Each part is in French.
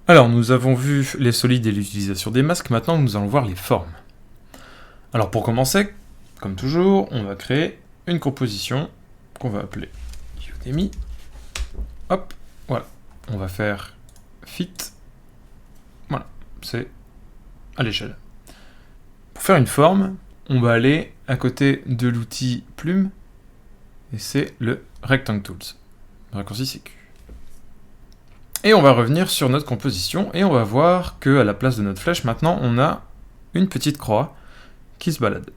Alors, nous avons vu les solides et l'utilisation des masques, maintenant nous allons voir les formes. Alors pour commencer, comme toujours, on va créer une composition qu'on va appeler Udemy. Hop, voilà. On va faire fit. Voilà, c'est à l'échelle. Pour faire une forme, on va aller à côté de l'outil plume, et c'est le Rectangle Tools, raccourci CQ. Et on va revenir sur notre composition, et on va voir qu'à la place de notre flèche, maintenant, on a une petite croix qui se balade.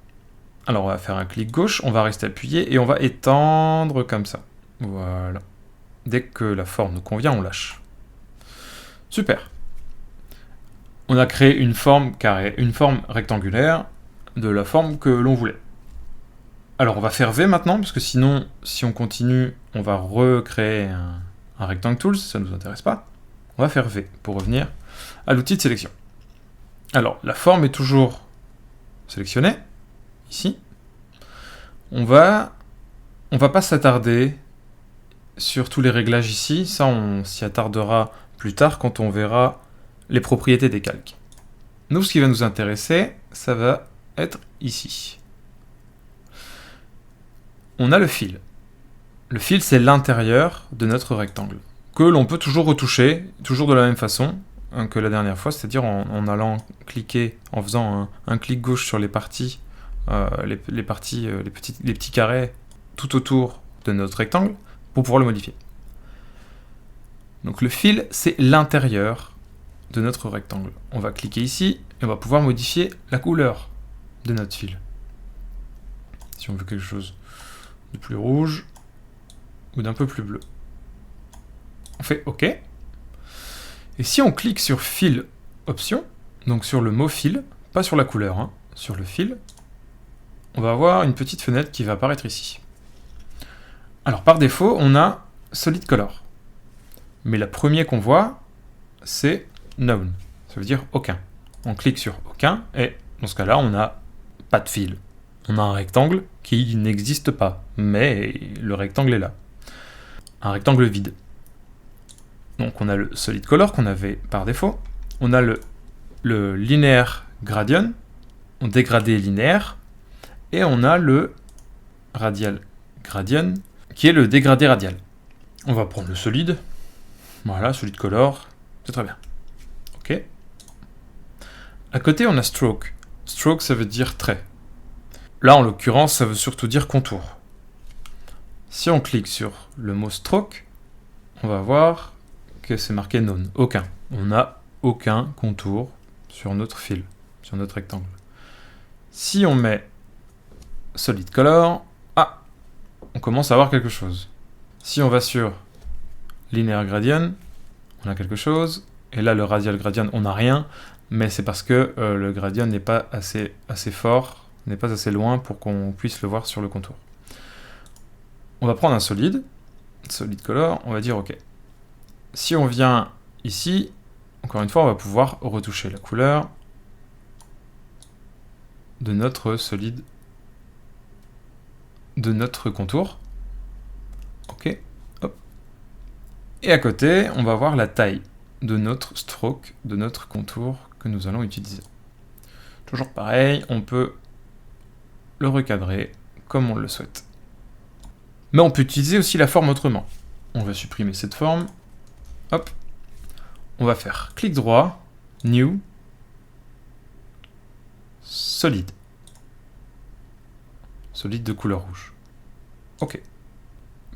Alors on va faire un clic gauche, on va rester appuyé, et on va étendre comme ça. Voilà. Dès que la forme nous convient, on lâche. Super. On a créé une forme carrée, une forme rectangulaire, de la forme que l'on voulait. Alors on va faire V maintenant, parce que sinon, si on continue, on va recréer un Rectangle Tools, ça ne nous intéresse pas. On va faire V, pour revenir à l'outil de sélection. Alors, la forme est toujours sélectionnée, ici. On va pas s'attarder sur tous les réglages ici, ça on s'y attardera plus tard quand on verra les propriétés des calques. Nous, ce qui va nous intéresser, ça va être ici. On a le fil. Le fil, c'est l'intérieur de notre rectangle, que l'on peut toujours retoucher, toujours de la même façon que la dernière fois, c'est-à-dire en allant cliquer, en faisant un clic gauche sur les parties, les petits carrés tout autour de notre rectangle, pour pouvoir le modifier. Donc le fil, c'est l'intérieur de notre rectangle. On va cliquer ici, et on va pouvoir modifier la couleur de notre fil. Si on veut quelque chose de plus rouge, ou d'un peu plus bleu. On fait OK. Et si on clique sur Fil Option, donc sur le mot fil, pas sur la couleur, hein, sur le fil, on va avoir une petite fenêtre qui va apparaître ici. Alors par défaut, on a Solid Color. Mais le premier qu'on voit, c'est None. Ça veut dire aucun. On clique sur aucun, et dans ce cas-là, on n'a pas de fil. On a un rectangle qui n'existe pas, mais le rectangle est là. Un rectangle vide. Donc on a le Solid Color qu'on avait par défaut. On a le Linear Gradient, on dégradé linéaire, et on a le Radial Gradient, qui est le dégradé radial. On va prendre le solide. Voilà, Solid Color, c'est très bien. OK. À côté, on a Stroke. Stroke, ça veut dire trait. Là, en l'occurrence, ça veut surtout dire contour. Si on clique sur le mot Stroke, on va voir que c'est marqué None, aucun. On n'a aucun contour sur notre fil, sur notre rectangle. Si on met Solid Color, on commence à avoir quelque chose. Si on va sur Linear Gradient, on a quelque chose. Et là, le Radial Gradient, on n'a rien. Mais c'est parce que le gradient n'est pas assez fort, n'est pas assez loin pour qu'on puisse le voir sur le contour. On va prendre un solide, Solid Color, on va dire OK. Si on vient ici, encore une fois, on va pouvoir retoucher la couleur de notre solide, de notre contour. OK. Hop. Et à côté, on va voir la taille de notre stroke, de notre contour que nous allons utiliser. Toujours pareil, on peut le recadrer comme on le souhaite. Mais on peut utiliser aussi la forme autrement. On va supprimer cette forme. Hop. On va faire clic droit, New, Solide. Solide de couleur rouge. OK.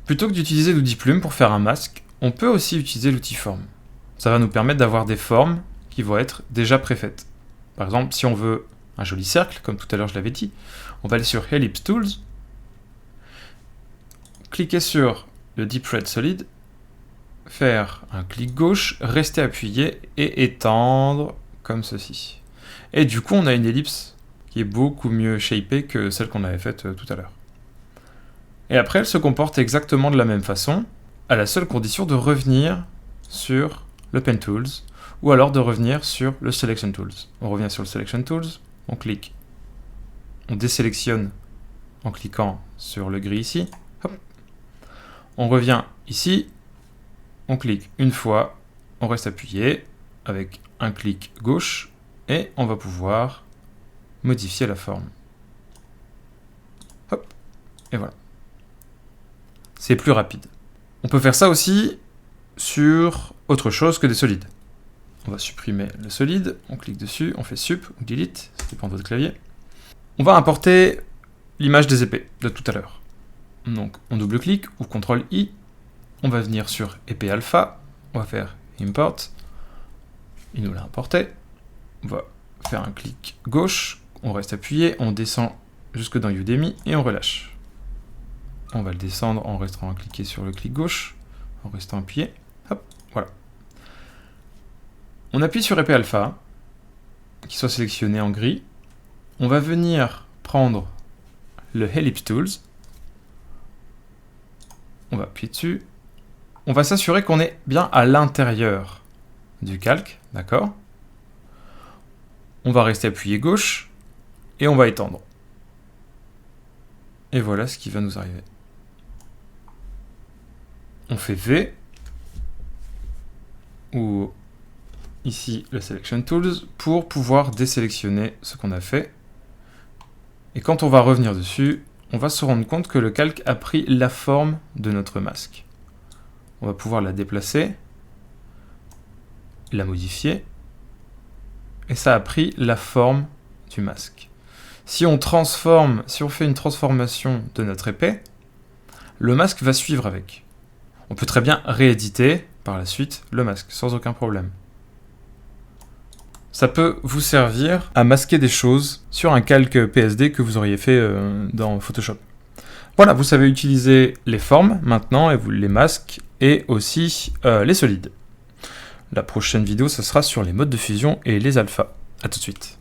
Plutôt que d'utiliser l'outil plume pour faire un masque, on peut aussi utiliser l'outil forme. Ça va nous permettre d'avoir des formes qui vont être déjà préfaites. Par exemple, si on veut un joli cercle, comme tout à l'heure je l'avais dit, on va aller sur Ellipse Tools, cliquer sur le Deep Red Solid, faire un clic gauche, rester appuyé et étendre comme ceci. Et du coup, on a une ellipse qui est beaucoup mieux shapée que celle qu'on avait faite tout à l'heure. Et après, elle se comporte exactement de la même façon, à la seule condition de revenir sur le Pen Tools, ou alors de revenir sur le Selection Tools. On revient sur le Selection Tools, on clique, on désélectionne en cliquant sur le gris ici, hop. On revient ici, on clique une fois, on reste appuyé, avec un clic gauche et on va pouvoir modifier la forme. Hop, et voilà. C'est plus rapide. On peut faire ça aussi sur autre chose que des solides. On va supprimer le solide, on clique dessus, on fait sup ou delete, ça dépend de votre clavier. On va importer l'image des épées de tout à l'heure. Donc on double-clique ou CTRL-I, on va venir sur épée alpha, on va faire import, il nous l'a importé, on va faire un clic gauche, on reste appuyé, on descend jusque dans Udemy et on relâche. On va le descendre en restant cliqué sur le clic gauche, en restant appuyé, hop, voilà. On appuie sur épée alpha, qui soit sélectionné en gris. On va venir prendre le Ellipse Tools. On va appuyer dessus. On va s'assurer qu'on est bien à l'intérieur du calque, d'accord? On va rester appuyé gauche et on va étendre. Et voilà ce qui va nous arriver. On fait V, ou ici le Selection Tools, pour pouvoir désélectionner ce qu'on a fait. Et quand on va revenir dessus, on va se rendre compte que le calque a pris la forme de notre masque. On va pouvoir la déplacer, la modifier, et ça a pris la forme du masque. Si on fait une transformation de notre épée, le masque va suivre avec. On peut très bien rééditer par la suite le masque, sans aucun problème. Ça peut vous servir à masquer des choses sur un calque PSD que vous auriez fait dans Photoshop. Voilà, vous savez utiliser les formes maintenant, et les masques, et aussi les solides. La prochaine vidéo, ce sera sur les modes de fusion et les alphas. A tout de suite.